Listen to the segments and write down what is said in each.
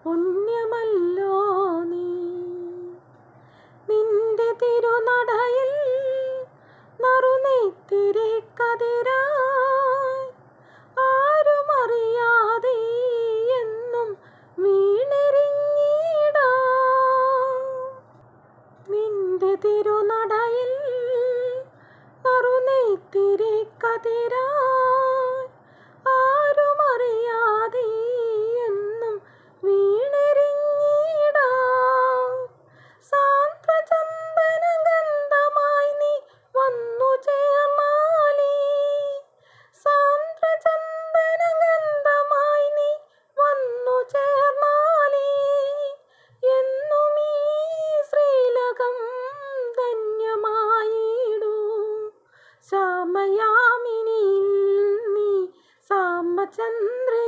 പുണ്യമല്ലോ നീ. നിന്റെ തിരുനടയിൽ നറുനെയ്ത്തിരി കതിരായി ആരുമറിയാതെ എന്നും വീണെറിഞ്ഞിടാം. നിന്റെ തിരുനടയിൽ നറുനെയ്ത്തിരി കതിരായി ആരുമറിയാതെ എന്നും വീണെറിഞ്ഞിടാം. സാന്ദ്രചന്ദനഗന്ധമായി നീ വന്നു ചേർന്നാലേ, സാന്ദ്രചന്ദനഗന്ധമായി നീ വന്നു ചേർന്നാലേ എന്നും ഈ ശ്രീലകം ധന്യമായിടും. ശ്യാമയാമിനിയിൽ നീ സാമചന്ദ്രികയായി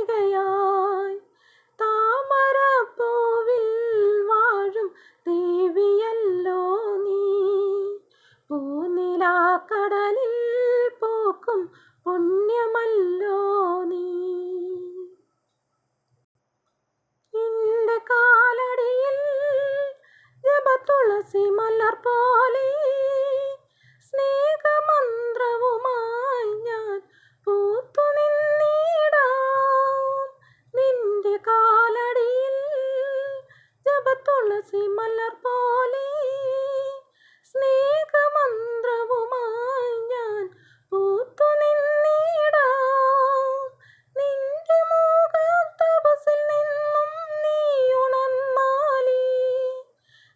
താമരപ്പൂവിൽ വാഴും ദേവിയല്ലോ നീ. പൂനിലാക്കടലിൽ പൂക്കും പുണ്യമല്ലോ നീ. നിന്റെ കാലടിയിൽ ജപതുളസി മലർ പോലെ സ്നേഹമന്ത്രവുമായി ഞാൻ പൂത്തു നിന്നിടാം. നിന്റെ കാലടിയിൽ ജപതുളസി മലർ പോലെ സ്നേഹമന്ത്രവുമായി ഞാൻ പൂത്തു നിന്നിടാം. നിന്റെ മുഖതപസ്സിൽ നിന്നും നീ ഉണർന്നാലേ,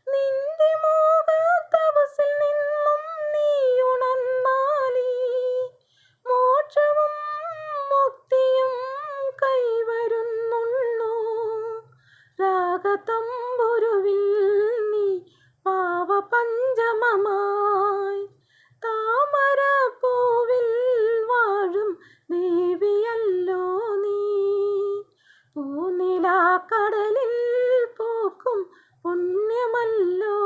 നിന്റെ മുഖതപസ്സിൽ നിന്നും നീ ഉണർന്നാലേ മോക്ഷവും മുക്തിയും കൈവരുന്നുള്ളൂ. രാഗതമ്പുരുവിൽ നീ പാവപഞ്ചമമായി താമരപ്പൂവിൽ വാഴും ദേവിയല്ലോ നീ. പൂനിലാക്കടലിൽ പൂക്കും പുണ്യമല്ലോ